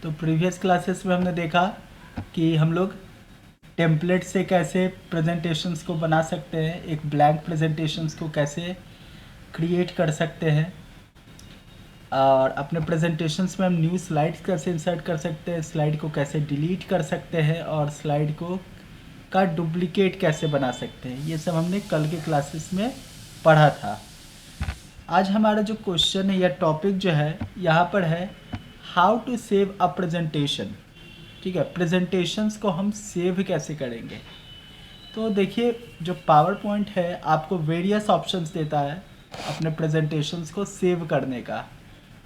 तो previous classes में हमने देखा कि हम लोग टेम्पलेट से कैसे प्रेजेंटेशंस को बना सकते हैं, एक ब्लैंक प्रेजेंटेशंस को कैसे क्रिएट कर सकते हैं, और अपने प्रेजेंटेशंस में हम न्यू स्लाइड्स कैसे इंसर्ट कर सकते हैं, स्लाइड को कैसे डिलीट कर सकते हैं और स्लाइड को का डुप्लीकेट कैसे बना सकते हैं। ये सब हमने कल के क्लासेस में पढ़ा था। आज हमारा जो क्वेश्चन है या टॉपिक जो है यहाँ पर है how to save a presentation. ठीक है, प्रेजेंटेशंस को हम सेव कैसे करेंगे। तो देखिए, जो पावर पॉइंट है आपको वेरियस ऑप्शंस देता है अपने प्रेजेंटेशंस को सेव करने का।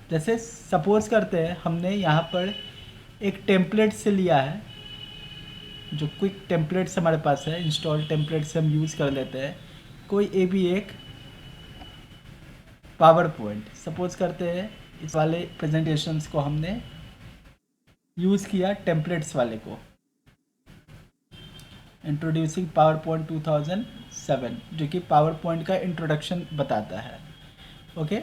जैसे सपोज करते हैं हमने यहाँ पर एक टेम्पलेट से लिया है, जो क्विक टेम्पलेट्स हमारे पास है, इंस्टॉल टेम्पलेट से हम यूज़ कर लेते हैं कोई भी एक पावर पॉइंट। सपोज करते हैं इस वाले प्रेजेंटेशंस को हमने यूज़ किया टेम्पलेट्स वाले को, इंट्रोड्यूसिंग पावर पॉइंट 2007, जो कि पावर पॉइंट का इंट्रोडक्शन बताता है। ओके,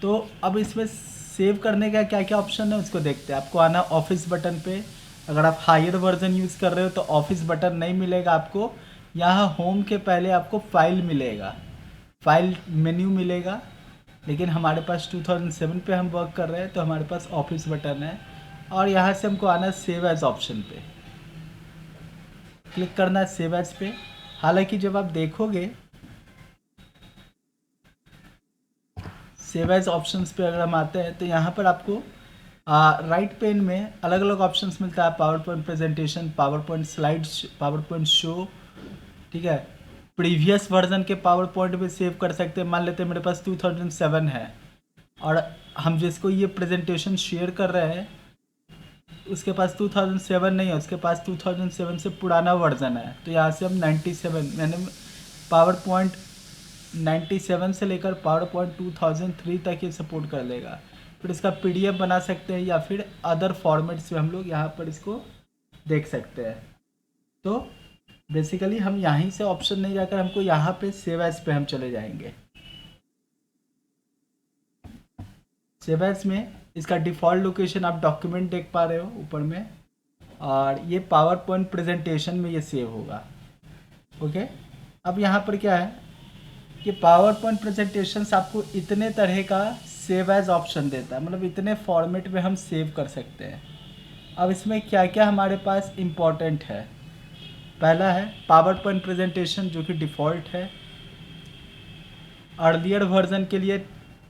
तो अब इसमें सेव करने का क्या क्या ऑप्शन है उसको देखते हैं। आपको आना ऑफिस बटन पे। अगर आप हायर वर्जन यूज़ कर रहे हो तो ऑफिस बटन नहीं मिलेगा आपको, यहाँ होम के पहले आपको फाइल मिलेगा, फाइल मेन्यू मिलेगा। लेकिन हमारे पास 2007 पे हम वर्क कर रहे हैं तो हमारे पास ऑफिस बटन है, और यहाँ से हमको आना सेव एज ऑप्शन पे क्लिक करना है, सेव एज पे। हालांकि जब आप देखोगे सेव एज ऑप्शंस पे अगर हम आते हैं तो यहाँ पर आपको राइट पेन में अलग अलग ऑप्शंस मिलता है। Power point presentation, power point slides, power point show. ठीक है, प्रीवियस वर्जन के पावर पॉइंट भी सेव कर सकते हैं। मान लेते हैं मेरे पास 2007 है और हम जिसको ये प्रेजेंटेशन शेयर कर रहे हैं उसके पास 2007 नहीं है, उसके पास 2007 से पुराना वर्जन है। तो यहाँ से हम 97 मैंने पावर पॉइंट 97 से लेकर पावर पॉइंट 2003 तक ये सपोर्ट कर लेगा। फिर इसका पीडीएफ बना सकते हैं या फिर अदर फॉर्मेट्स में हम लोग यहाँ पर इसको देख सकते हैं। तो बेसिकली हम यहीं से ऑप्शन नहीं जाकर हमको यहाँ पे सेव एज पे हम चले जाएंगे। सेव एज में इसका डिफ़ॉल्ट लोकेशन आप डॉक्यूमेंट देख पा रहे हो ऊपर में, और ये पावर पॉइंट प्रेजेंटेशन में ये सेव होगा। ओके, अब यहाँ पर क्या है कि पावर पॉइंट प्रेजेंटेशंस आपको इतने तरह का सेव एज ऑप्शन देता है, मतलब इतने फॉर्मेट में हम सेव कर सकते हैं। अब इसमें क्या क्या हमारे पास इम्पॉर्टेंट है। पहला है पावर पॉइंट प्रेजेंटेशन, जो कि डिफ़ॉल्ट है। अर्लियर वर्जन के लिए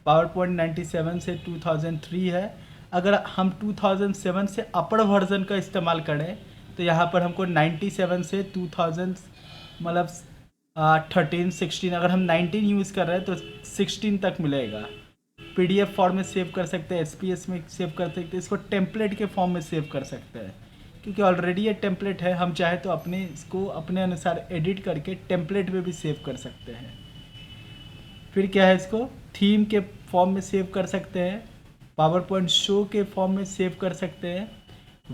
पावर पॉइंट 97 से 2003 है। अगर हम 2007 से अपर वर्जन का इस्तेमाल करें तो यहाँ पर हमको 97 से 2000 मतलब 13 16, अगर हम 19 यूज़ कर रहे हैं तो 16 तक मिलेगा। पीडीएफ फॉर्म में सेव कर सकते हैं, एसपीएस में सेव कर सकते हैं, इसको टेम्पलेट के फॉर्म में सेव कर सकते हैं क्योंकि ऑलरेडी ये टेम्पलेट है। हम चाहे तो अपने इसको अपने अनुसार एडिट करके टेम्पलेट में भी सेव कर सकते हैं। फिर क्या है, इसको थीम के फॉर्म में सेव कर सकते हैं, पावर पॉइंट शो के फॉर्म में सेव कर सकते हैं,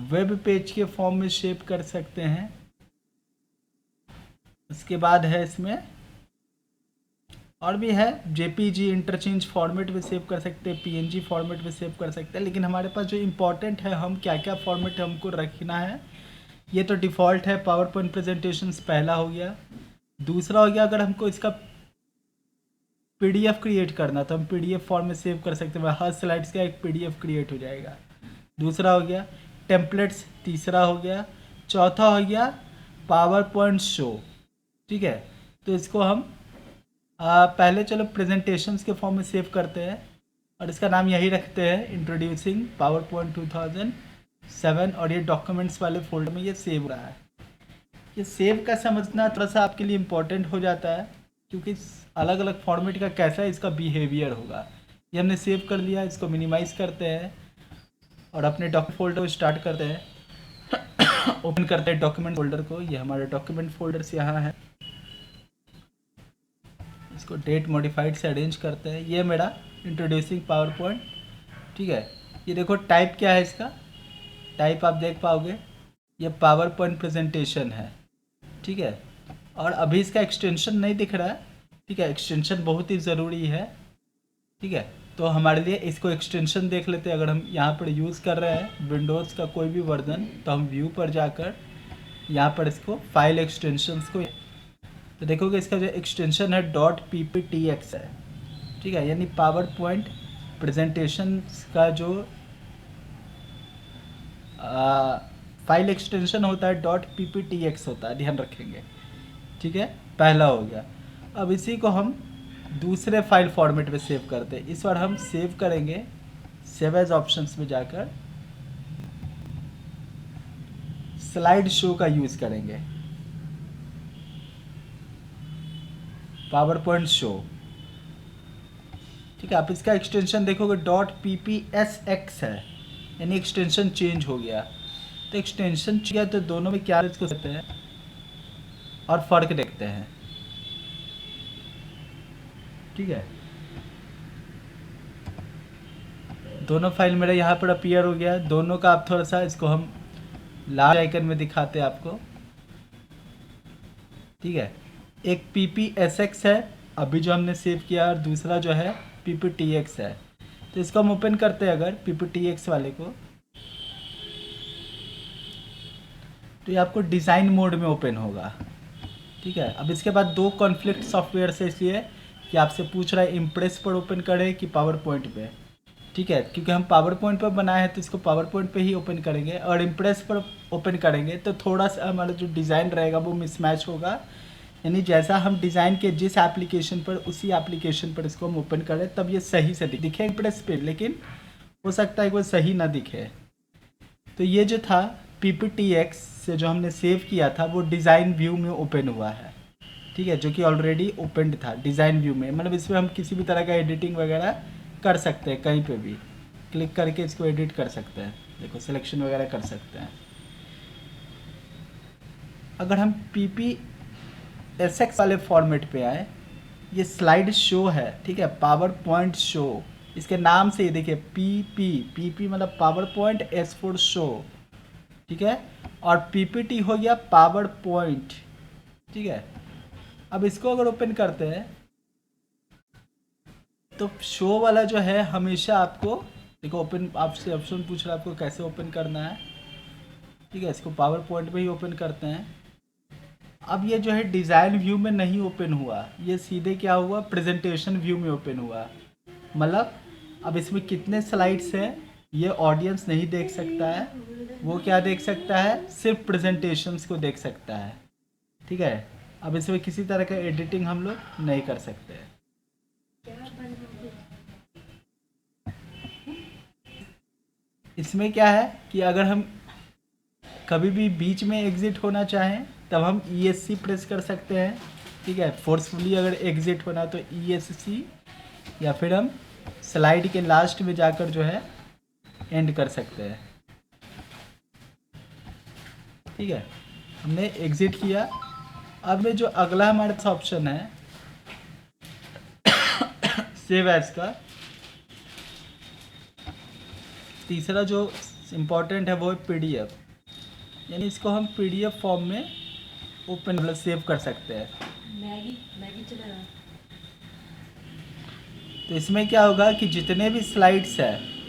वेब पेज के फॉर्म में सेव कर सकते हैं। उसके बाद है इसमें और भी है, जेपीजी इंटरचेंज फॉर्मेट में सेव कर सकते हैं, पीएनजी फॉर्मेट में सेव कर सकते हैं। लेकिन हमारे पास जो इम्पोर्टेंट है, हम क्या क्या फॉर्मेट हमको रखना है, ये तो डिफ़ॉल्ट है। पावर पॉइंट प्रेजेंटेशंस पहला हो गया। दूसरा हो गया, अगर हमको इसका पीडीएफ क्रिएट करना तो हम पीडीएफ फॉर्म में सेव कर सकते हैं, हर स्लाइड्स का एक पीडीएफ क्रिएट हो जाएगा। दूसरा हो गया टेम्पलेट्स, तीसरा हो गया, चौथा हो गया पावर पॉइंट शो। ठीक है, तो इसको हम पहले चलो प्रेजेंटेशंस के फॉर्म में सेव करते हैं और इसका नाम यही रखते हैं, इंट्रोड्यूसिंग पावर पॉइंट 2007, और ये डॉक्यूमेंट्स वाले फोल्डर में ये सेव रहा है। ये सेव का समझना थोड़ा सा आपके लिए इम्पोर्टेंट हो जाता है क्योंकि अलग अलग फॉर्मेट का कैसा इसका बिहेवियर होगा। ये हमने सेव कर लिया, इसको मिनिमाइज़ करते हैं और अपने डॉक्यूमेंट फोल्डर को स्टार्ट करते हैं। ओपन करते हैं डॉक्यूमेंट फोल्डर को। ये हमारे डॉक्यूमेंट फोल्डर्स यहाँ है, इसको डेट मॉडिफाइड से अरेंज करते हैं। ये मेरा इंट्रोड्यूसिंग पावर पॉइंट। ठीक है, ये देखो टाइप क्या है इसका, टाइप आप देख पाओगे, ये पावर पॉइंट प्रेजेंटेशन है। ठीक है, और अभी इसका एक्सटेंशन नहीं दिख रहा है। ठीक है, एक्सटेंशन बहुत ही ज़रूरी है। ठीक है, तो हमारे लिए इसको एक्सटेंशन देख लेते हैं। अगर हम यहाँ पर यूज़ कर रहे हैं विंडोज़ का कोई भी वर्जन, तो हम व्यू पर जाकर यहाँ पर इसको फाइल एक्सटेंशंस को, तो देखोगे इसका जो एक्सटेंशन है .pptx है, ठीक है, यानी पावर पॉइंट प्रेजेंटेशन का जो फाइल एक्सटेंशन होता है .pptx होता है, ध्यान रखेंगे, ठीक है, पहला हो गया। अब इसी को हम दूसरे फाइल फॉर्मेट में सेव करते हैं। इस बार हम सेव करेंगे सेव एज ऑप्शंस में जाकर स्लाइड शो का यूज़ करेंगे, पावर पॉइंट शो, ठीक है। आप इसका एक्सटेंशन देखोगे .ppsx है, यानी एक्सटेंशन चेंज हो गया। तो एक्सटेंशन किया तो दोनों में क्या इसको कहते हैं और फ़र्क देखते हैं, ठीक है। दोनों फाइल मेरा यहाँ पर अपीयर हो गया। दोनों का आप थोड़ा सा इसको हम लाल आइकन में दिखाते हैं आपको, ठीक है। एक ppsx है अभी जो हमने सेव किया, और दूसरा जो है pptx है। तो इसको हम ओपन करते हैं अगर pptx वाले को, तो ये आपको डिज़ाइन मोड में ओपन होगा, ठीक है। अब इसके बाद दो कॉन्फ्लिक्ट सॉफ्टवेयर से, इसलिए कि आपसे पूछ रहा है इम्प्रेस पर ओपन करें कि पावर पॉइंट पे, ठीक है, क्योंकि हम पावर पॉइंट पर बनाए हैं तो इसको पावर पॉइंट पे ही ओपन करेंगे, और इम्प्रेस पर ओपन करेंगे तो थोड़ा सा हमारा जो डिज़ाइन रहेगा वो मिसमैच होगा, यानी जैसा हम डिज़ाइन के जिस एप्लीकेशन पर, उसी एप्लीकेशन पर इसको हम ओपन करें तब ये सही से दिखे इम्प्रेस पे, लेकिन हो सकता है कि वो सही ना दिखे। तो ये जो था pptx से जो हमने सेव किया था वो डिज़ाइन व्यू में ओपन हुआ है, ठीक है, जो कि ऑलरेडी ओपन था डिज़ाइन व्यू में। मतलब इसमें हम किसी भी तरह का एडिटिंग वगैरह कर सकते हैं, कहीं पे भी क्लिक करके इसको एडिट कर सकते हैं, देखो सिलेक्शन वगैरह कर सकते हैं। अगर हम ppsx वाले फॉर्मेट पे आए, ये स्लाइड शो है, ठीक है, पावर पॉइंट शो, इसके नाम से ही देखिए pp मतलब power point, s for show, ठीक है, और ppt हो गया पावर पॉइंट, ठीक है। अब इसको अगर ओपन करते हैं तो शो वाला जो है हमेशा आपको देखो ओपन, आपसे ऑप्शन पूछ रहा है आपको कैसे ओपन करना है, ठीक है, इसको पावर पॉइंट में ही ओपन करते हैं। अब ये जो है डिज़ाइन व्यू में नहीं ओपन हुआ, ये सीधे क्या हुआ प्रेजेंटेशन व्यू में ओपन हुआ। मतलब अब इसमें कितने स्लाइड्स हैं ये ऑडियंस नहीं देख सकता है, वो क्या देख सकता है, सिर्फ प्रेजेंटेशंस को देख सकता है, ठीक है। अब इसमें किसी तरह का एडिटिंग हम लोग नहीं कर सकते हैं। इसमें क्या है कि अगर हम कभी भी बीच में एग्ज़िट होना चाहें तब हम ESC प्रेस कर सकते हैं, ठीक है। फोर्सफुली अगर एग्ज़िट होना तो ESC, या फिर हम स्लाइड के लास्ट में जाकर जो है एंड कर सकते हैं, ठीक है। हमने एग्ज़िट किया। अब में जो अगला हमारे पास ऑप्शन है सेव एज का, तीसरा जो इम्पोर्टेंट है वो है PDF, यानी इसको हम PDF फॉर्म में ओपन मतलब सेव कर सकते हैं। मैगी चलेगा। तो इसमें क्या होगा कि जितने भी स्लाइड्स है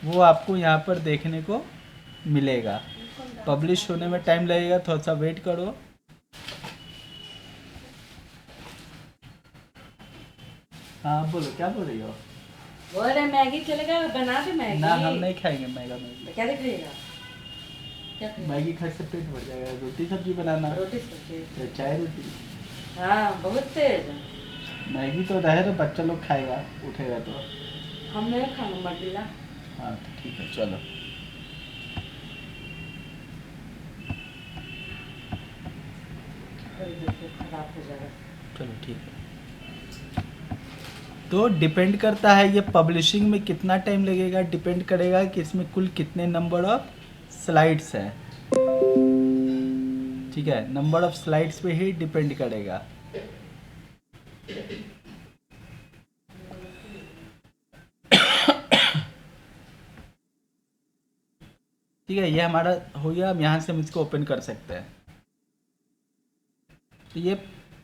वो आपको यहाँ पर देखने को मिलेगा। पब्लिश होने में टाइम लगेगा, थोड़ा सा वेट करो। हाँ बोलो, क्या बोल रही हो? बोल रहे मैगी चलेगा, बना दे मैगी। ना हम नहीं खाएंगे मैगी। क्या खाएगा? मैगी खाने से पेट भर जाएगा। रोटी सब्जी बनाना। रोटी सब्जी, चाय रोटी। हाँ बहुत तेज। मैगी तो रहे तो बच्चा लोग खाएगा, उठेगा तो। हम नहीं खाएंगे मटिला। हाँ तो ठीक है, चलो। खराब हो जाएगा। चलो ठीक है। तो डिपेंड करता है ये पब्लिशिंग में कितना टाइम लगेगा, डिपेंड करेगा कि इसमें कुल कितने नंबर ऑफ स्लाइड्स हैं, ठीक है। नंबर ऑफ स्लाइड्स पे ही डिपेंड करेगा। ठीक है, ये हमारा हो गया। अब यहाँ से हम इसको ओपन कर सकते हैं। तो ये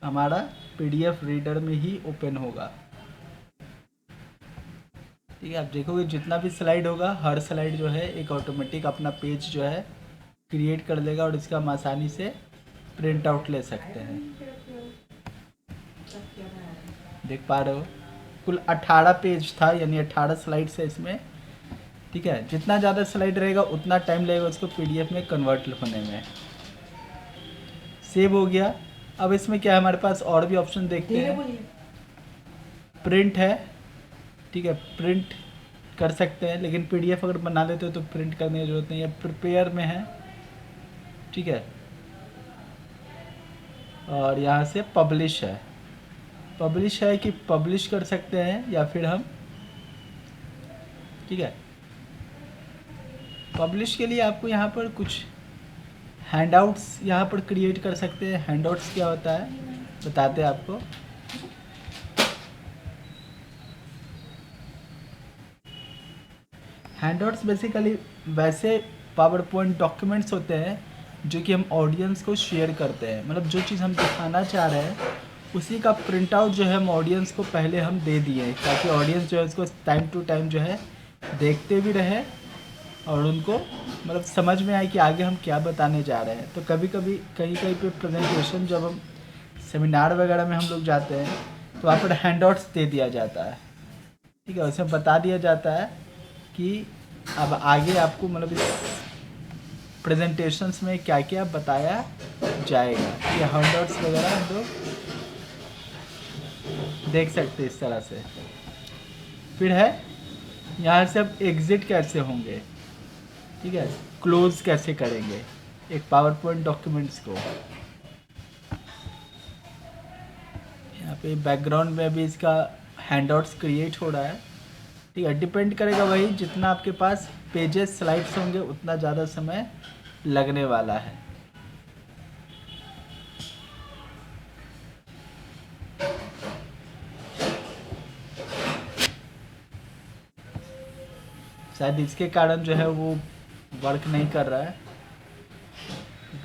हमारा पीडीएफ रीडर में ही ओपन होगा। ठीक है, आप देखोगे जितना भी स्लाइड होगा, हर स्लाइड जो है एक ऑटोमेटिक अपना पेज जो है क्रिएट कर लेगा और इसका हम आसानी से प्रिंट आउट ले सकते हैं। देख पा रहे हो, कुल 18 पेज था, यानी 18 स्लाइड्स है इसमें। ठीक है, जितना ज़्यादा स्लाइड रहेगा उतना टाइम लगेगा उसको पीडीएफ में कन्वर्ट होने में। सेव हो गया। अब इसमें क्या है, हमारे पास और भी ऑप्शन देखते हैं। प्रिंट है, ठीक है, प्रिंट कर सकते हैं, लेकिन पीडीएफ अगर बना लेते हो तो प्रिंट करने की जरूरत नहीं है। प्रिपेयर में है, ठीक है, और यहाँ से पब्लिश है। पब्लिश है कि पब्लिश कर सकते हैं या फिर हम, ठीक है, पब्लिश के लिए आपको यहाँ पर कुछ हैंडआउट्स यहाँ पर क्रिएट कर सकते हैं। हैंडआउट्स क्या होता है बताते हैं आपको। हैंडआउट्स बेसिकली वैसे पावर पॉइंट डॉक्यूमेंट्स होते हैं जो कि हम ऑडियंस को शेयर करते हैं। मतलब जो चीज़ हम दिखाना चाह रहे हैं उसी का प्रिंट आउट जो है हम ऑडियंस को पहले हम दे दिए, ताकि ऑडियंस जो है उसको टाइम टू टाइम जो है देखते भी रहे और उनको मतलब समझ में आए कि आगे हम क्या बताने जा रहे हैं। तो कभी कभी कहीं कहीं पे प्रेजेंटेशन, जब हम सेमिनार वगैरह में हम लोग जाते हैं तो वहाँ पर हैंडआउट्स दे दिया जाता है। ठीक है, उसमें बता दिया जाता है कि अब आगे आपको मतलब इस प्रेजेंटेशंस में क्या क्या बताया जाएगा। ये हैंडआउट्स वगैरह हम लोग देख सकते हैं इस तरह से। फिर है यहाँ से अब एग्ज़िट कैसे होंगे, ठीक है, क्लोज कैसे करेंगे एक पावर पॉइंट डॉक्यूमेंट्स को। यहाँ पे बैकग्राउंड में अभी इसका हैंडआउट्स क्रिएट हो रहा है। ठीक है, डिपेंड करेगा वही, जितना आपके पास पेजेस स्लाइड्स होंगे उतना ज़्यादा समय लगने वाला है। शायद इसके कारण जो है वो वर्क नहीं कर रहा है,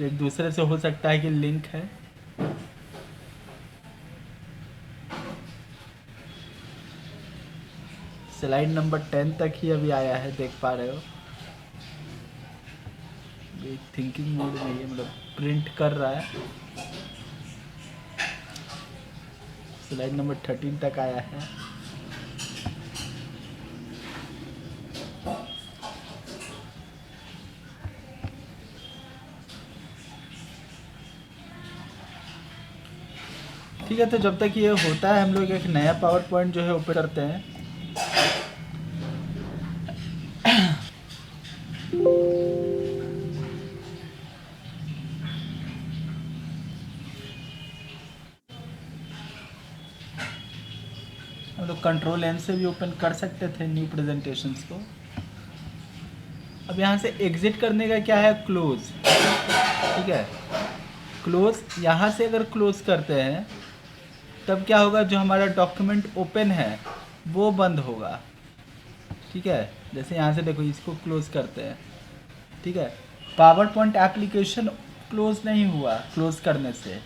एक दूसरे से हो सकता है कि लिंक है। स्लाइड नंबर 10 तक ही अभी आया है, देख पा रहे हो। थिंकिंग मोड में ये मतलब प्रिंट कर रहा है। स्लाइड नंबर 13 तक आया है। ठीक है, तो जब तक ये होता है हम लोग एक नया पावर पॉइंट जो है ओपन करते हैं। हम लोग कंट्रोल एन से भी ओपन कर सकते थे न्यू प्रेजेंटेशंस को। अब यहाँ से एग्जिट करने का क्या है, क्लोज। ठीक है, क्लोज, यहाँ से अगर क्लोज करते हैं तब क्या होगा, जो हमारा डॉक्यूमेंट ओपन है वो बंद होगा। ठीक है, जैसे यहाँ से देखो इसको क्लोज करते हैं। ठीक है, पावर पॉइंट एप्लीकेशन क्लोज नहीं हुआ। क्लोज करने से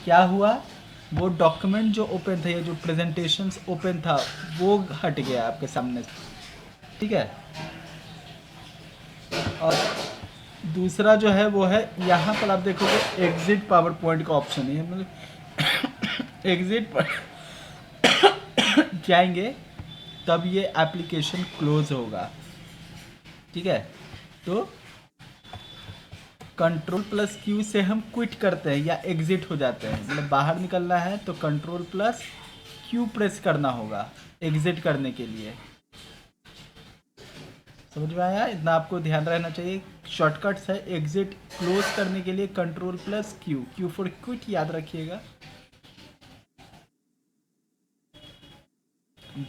क्या हुआ, वो डॉक्यूमेंट जो ओपन था, ये जो प्रेजेंटेशंस ओपन था वो हट गया आपके सामने से। ठीक है, और दूसरा जो है वो है यहाँ पर आप देखोगे एग्जिट पावर पॉइंट का ऑप्शन है। मतलब एग्जिट पर जाएंगे तब ये एप्लीकेशन क्लोज होगा। ठीक है, तो कंट्रोल प्लस क्यू से हम क्विट करते हैं या एग्जिट हो जाते हैं। मतलब बाहर निकलना है तो कंट्रोल प्लस क्यू प्रेस करना होगा एग्जिट करने के लिए। समझ में आया, इतना आपको ध्यान रहना चाहिए। शॉर्टकट्स है एग्जिट क्लोज करने के लिए control plus Q, Q for quit याद रखिएगा।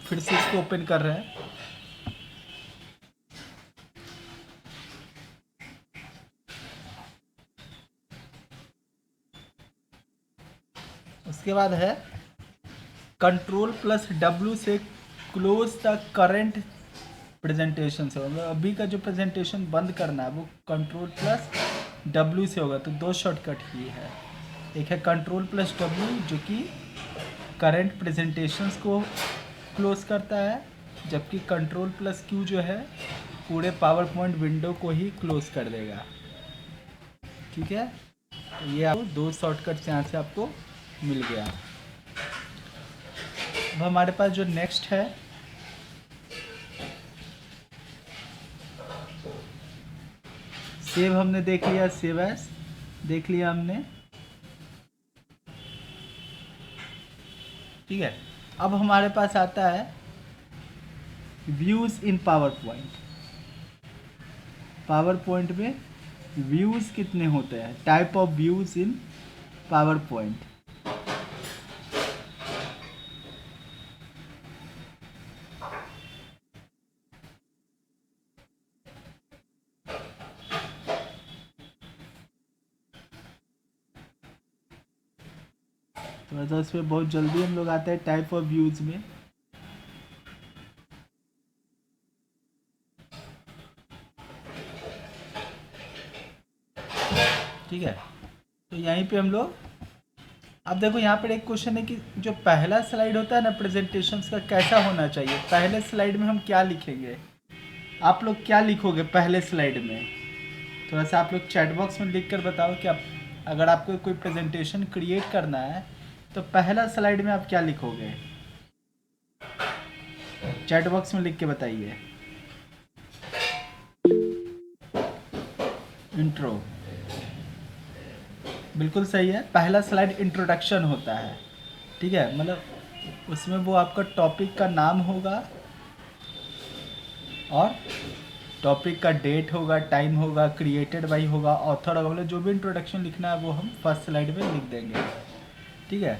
फिर से इसको ओपन कर रहे हैं। उसके बाद है कंट्रोल प्लस डब्ल्यू से क्लोज द करंट प्रेजेंटेशन से। मतलब अभी का जो प्रेजेंटेशन बंद करना है वो कंट्रोल प्लस डब्ल्यू से होगा। तो दो शॉर्टकट ही है। एक है कंट्रोल प्लस डब्ल्यू जो कि करंट प्रेजेंटेशंस को क्लोज करता है, जबकि कंट्रोल प्लस क्यू जो है पूरे पावर पॉइंट विंडो को ही क्लोज कर देगा। ठीक है, तो ये आपको 2 शॉर्टकट्स यहाँ से आपको मिल गया। अब हमारे पास जो नेक्स्ट है सेव, हमने देख लिया, सेव एज देख लिया हमने। ठीक है, अब हमारे पास आता है views in power point. Power point में व्यूज कितने होते हैं, type of views in power point. थोड़ा सा इसमें बहुत जल्दी हम लोग आते हैं टाइप ऑफ व्यूज में। ठीक है, तो यहीं पे हम लोग, अब देखो यहाँ पर एक क्वेश्चन है कि जो पहला स्लाइड होता है ना प्रेजेंटेशंस का, कैसा होना चाहिए। पहले स्लाइड में हम क्या लिखेंगे, आप लोग क्या लिखोगे पहले स्लाइड में? थोड़ा सा आप लोग चैट बॉक्स में लिख कर बताओ कि अगर आपको कोई प्रेजेंटेशन क्रिएट करना है तो पहला स्लाइड में आप क्या लिखोगे, चैट बॉक्स में लिख के बताइए। इंट्रो, बिल्कुल सही है, पहला स्लाइड इंट्रोडक्शन होता है। ठीक है, मतलब उसमें वो आपका टॉपिक का नाम होगा और टॉपिक का डेट होगा, टाइम होगा, क्रिएटेड बाई होगा, ऑथर होगा, मतलब जो भी इंट्रोडक्शन लिखना है वो हम फर्स्ट स्लाइड में लिख देंगे। ठीक है,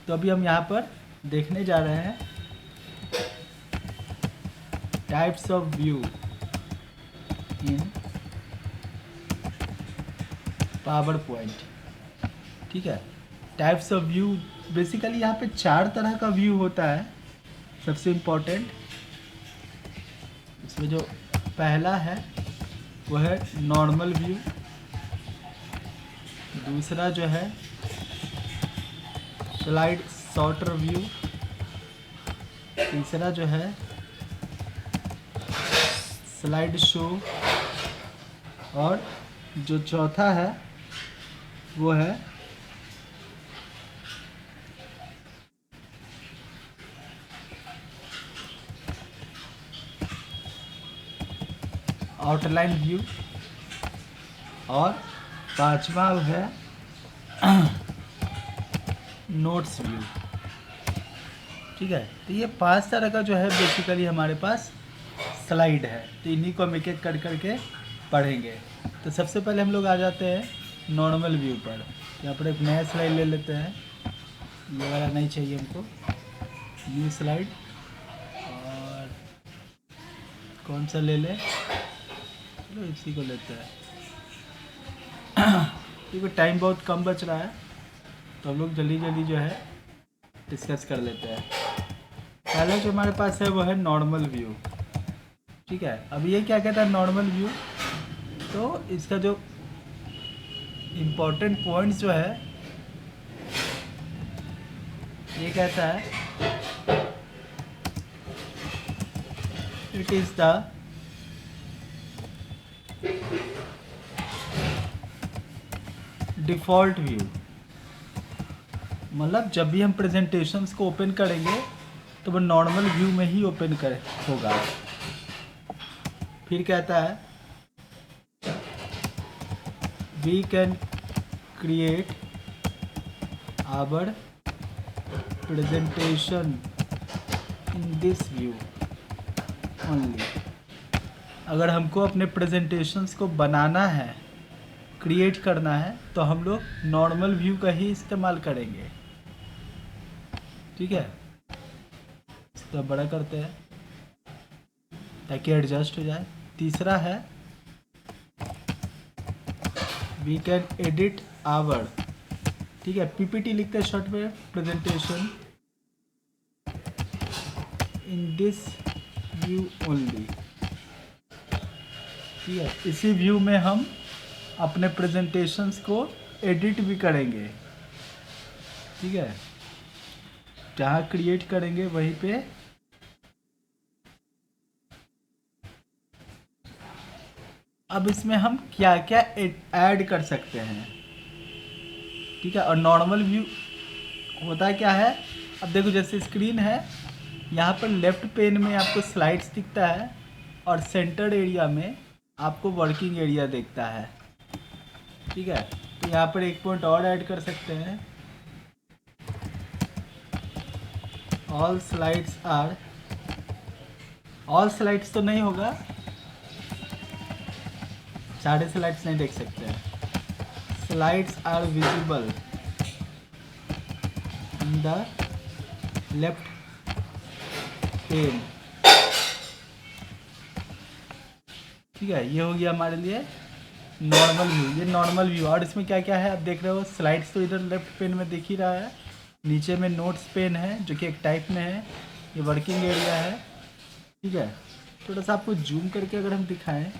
तो अभी हम यहाँ पर देखने जा रहे हैं types of view in power point. ठीक है, टाइप्स ऑफ व्यू बेसिकली यहाँ पे 4 तरह का व्यू होता है। सबसे इम्पोर्टेंट इसमें जो पहला है वो है नॉर्मल व्यू, दूसरा जो है स्लाइड सॉर्टर व्यू, तीसरा जो है स्लाइड शो, और जो चौथा है वो है आउटलाइन व्यू, और पांचवा है नोट्स व्यू। ठीक है, तो ये 5 तरह का जो है बेसिकली हमारे पास स्लाइड है, तो इन्हीं को हम एक एक कर करके पढ़ेंगे। तो सबसे पहले हम लोग आ जाते हैं नॉर्मल व्यू पर। यहाँ पर एक नया स्लाइड ले लेते हैं, ये वाला नहीं चाहिए हमको, न्यू स्लाइड, और कौन सा ले लें, चलो इसी को लेते हैं क्योंकि टाइम बहुत कम बच रहा है तो हम लोग जल्दी जल्दी जो है डिस्कस कर लेते हैं। पहले जो हमारे पास है वो है नॉर्मल व्यू। ठीक है, अब ये क्या कहता है नॉर्मल व्यू, तो इसका जो इम्पोर्टेंट पॉइंट्स जो है ये कहता है it is the default view. मतलब जब भी हम प्रेजेंटेशंस को ओपन करेंगे तो वो नॉर्मल व्यू में ही ओपन होगा। फिर कहता है we can create our presentation in this view only. अगर हमको अपने प्रेजेंटेशंस को बनाना है, क्रिएट करना है, तो हम लोग नॉर्मल व्यू का ही इस्तेमाल करेंगे। ठीक है, इसको बड़ा करते हैं ताकि एडजस्ट हो जाए। तीसरा है वी कैन एडिट आवर, ठीक है, पीपीटी लिखते हैं शॉर्ट में, presentation in this view only. ठीक है, इसी व्यू में हम अपने प्रेजेंटेशंस को एडिट भी करेंगे। ठीक है, जहाँ क्रिएट करेंगे वहीं पे अब इसमें हम क्या क्या ऐड कर सकते हैं। ठीक है, और नॉर्मल व्यू होता क्या है, अब देखो जैसे स्क्रीन है, यहाँ पर लेफ्ट पेन में आपको स्लाइड्स दिखता है और सेंटर्ड एरिया में आपको वर्किंग एरिया दिखता है। ठीक है, तो यहाँ पर एक पॉइंट और ऐड कर सकते हैं, ऑल स्लाइड्स तो नहीं होगा, सारे स्लाइड्स नहीं देख सकते हैं। Slides are visible in the left pane. ठीक है, ये हो गया हमारे लिए नॉर्मल व्यू। ये नॉर्मल व्यू, और इसमें क्या क्या है आप देख रहे हो, स्लाइड्स तो इधर लेफ्ट पेन में दिख ही रहा है, नीचे में नोट्स पेन है जो कि एक टाइप में है, ये वर्किंग एरिया है। ठीक है, थोड़ा सा आपको जूम करके अगर हम दिखाएं,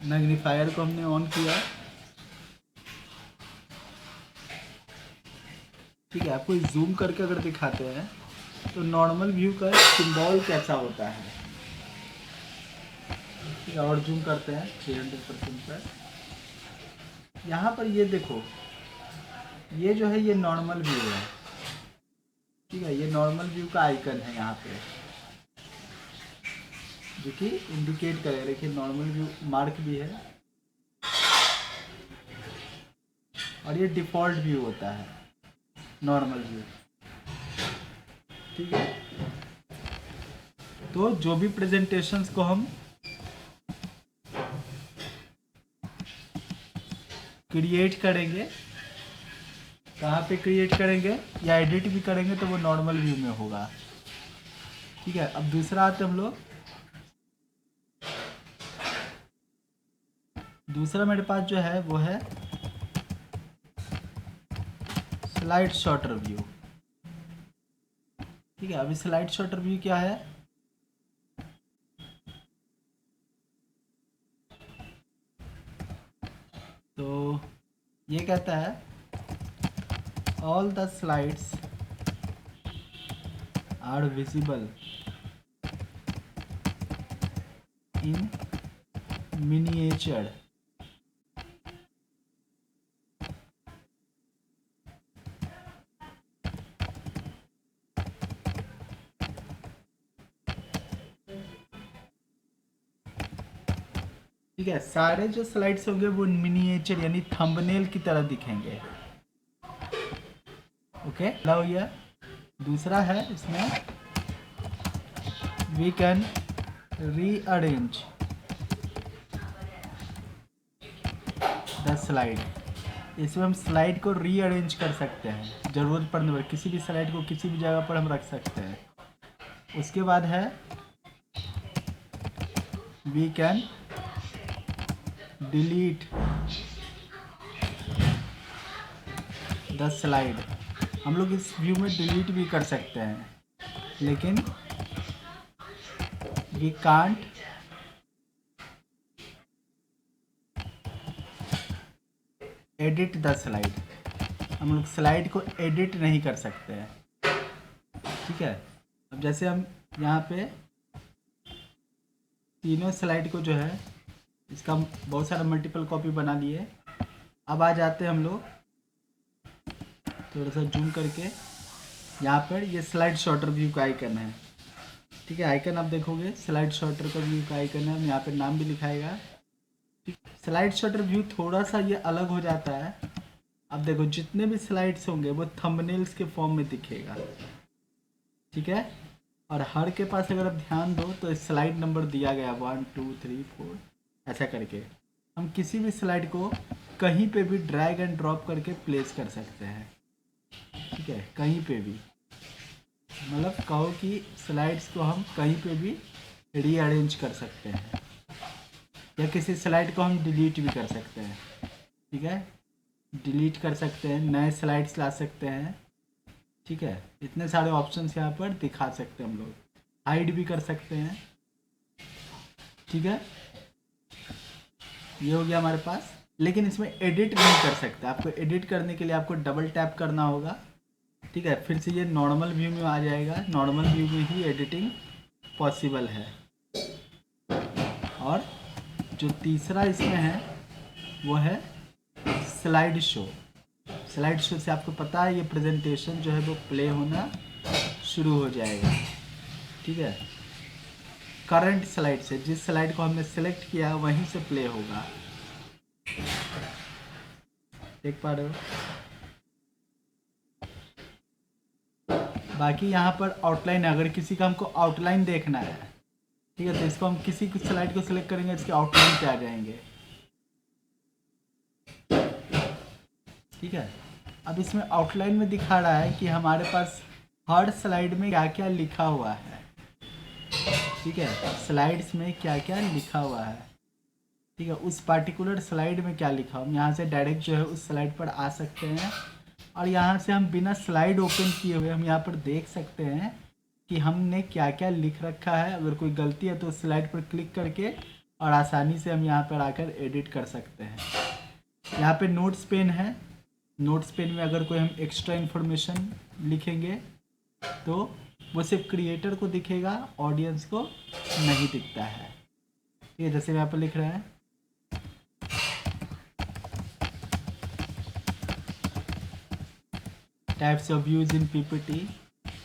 मैग्नीफायर को हमने ऑन किया। ठीक है, आपको जूम करके अगर दिखाते हैं तो नॉर्मल व्यू का सिंबल कैसा होता है। ठीक है, और जूम करते हैं 300% पर। यहाँ पर ये देखो, ये जो है ये नॉर्मल व्यू है। ठीक है, ये नॉर्मल व्यू का आइकन है यहाँ पे, जो कि इंडिकेट करे, देखिए नॉर्मल व्यू मार्क भी है, और ये डिफ़ॉल्ट व्यू होता है नॉर्मल व्यू। ठीक है, तो जो भी प्रेजेंटेशंस को हम क्रिएट करेंगे, कहाँ पे क्रिएट करेंगे या एडिट भी करेंगे तो वो नॉर्मल व्यू में होगा। ठीक है, अब दूसरा आते हम लोग, दूसरा मेरे पास जो है वो है स्लाइड शॉर्टर व्यू। ठीक है, अभी स्लाइड शॉर्टर व्यू क्या है, तो ये कहता है all the slides are visible in miniature. ठीक है, सारे जो स्लाइड्स होंगे वो मिनिएचर यानी थंबनेल की तरह दिखेंगे। ओके, हो गया। दूसरा है इसमें we can rearrange the slide. इसमें हम स्लाइड को रीअरेंज कर सकते हैं, ज़रूरत पड़ने पर किसी भी स्लाइड को किसी भी जगह पर हम रख सकते हैं। उसके बाद है we can delete the slide. हम लोग इस व्यू में डिलीट भी कर सकते हैं, लेकिन we can't edit the slide. हम लोग स्लाइड को एडिट नहीं कर सकते हैं। ठीक है, अब जैसे हम यहाँ पे तीनों स्लाइड को जो है इसका बहुत सारा मल्टीपल कॉपी बना लिए। अब आ जाते हैं हम लोग थोड़ा सा जूम करके, यहाँ पर ये स्लाइड शॉर्टर व्यू का आइकन है। ठीक है, आइकन आप देखोगे स्लाइड शॉर्टर का व्यू का आइकन है, यहाँ पे नाम भी लिखाएगा। ठीक, स्लाइड शॉर्टर व्यू थोड़ा सा ये अलग हो जाता है। अब देखो जितने भी स्लाइड्स होंगे वो थंबनेल्स के फॉर्म में दिखेगा। ठीक है, और हर के पास अगर आप ध्यान दो तो स्लाइड नंबर दिया गया 1 2 3 4 ऐसा करके। हम किसी भी स्लाइड को कहीं पे भी ड्रैग एंड ड्रॉप करके प्लेस कर सकते हैं। ठीक है, कहीं पे भी, मतलब कहो कि स्लाइड्स को हम कहीं पे भी रीअरेंज कर सकते हैं, या किसी स्लाइड को हम डिलीट भी कर सकते हैं। ठीक है, डिलीट कर सकते हैं, नए स्लाइड्स ला सकते हैं। ठीक है, इतने सारे ऑप्शंस यहाँ पर दिखा सकते हैं हम लोग, हाइड भी कर सकते हैं। ठीक है, ये हो गया हमारे पास। लेकिन इसमें एडिट नहीं कर सकते, आपको एडिट करने के लिए आपको डबल टैप करना होगा। ठीक है, फिर से ये नॉर्मल व्यू में आ जाएगा, नॉर्मल व्यू में ही एडिटिंग पॉसिबल है। और जो तीसरा इसमें है वो है स्लाइड शो। स्लाइड शो से आपको पता है ये प्रेजेंटेशन जो है वो प्ले होना शुरू हो जाएगा। ठीक है, करंट स्लाइड से, जिस स्लाइड को हमने सेलेक्ट किया वहीं से प्ले होगा। देख पा रहे हो? बाकी यहाँ पर आउटलाइन, अगर किसी का हमको आउटलाइन देखना है, ठीक है, तो इसको हम किसी कुछ स्लाइड को सिलेक्ट करेंगे, इसके आउटलाइन पे आ जाएंगे। ठीक है, अब इसमें आउटलाइन में दिखा रहा है कि हमारे पास हर स्लाइड में क्या क्या लिखा हुआ है। ठीक है, स्लाइड्स में क्या क्या लिखा हुआ है। ठीक है, उस पार्टिकुलर स्लाइड में क्या लिखा, हम यहाँ से डायरेक्ट जो है उस स्लाइड पर आ सकते हैं। और यहाँ से हम बिना स्लाइड ओपन किए हुए हम यहाँ पर देख सकते हैं कि हमने क्या क्या लिख रखा है। अगर कोई गलती है तो उस स्लाइड पर क्लिक करके और आसानी से हम यहाँ पर आकर एडिट कर सकते हैं। यहाँ पे नोट्स पेन है, नोट्स पेन में अगर कोई हम एक्स्ट्रा इन्फॉर्मेशन लिखेंगे तो वो सिर्फ क्रिएटर को दिखेगा, ऑडियंस को नहीं दिखता है। ठीक है, जैसे यहाँ पर लिख रहे हैं types of views in PPT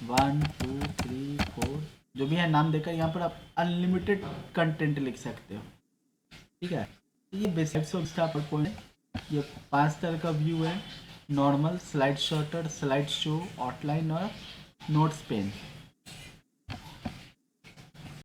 1 2 3 4, जो भी है नाम देकर यहाँ पर आप अनलिमिटेड कंटेंट लिख सकते हो। ठीक है, ये बेसिक्स ऑफ स्टार पॉइंट, ये 5 तरह का व्यू है, normal, slide shorter, slide show, outline और नोट्स पेन।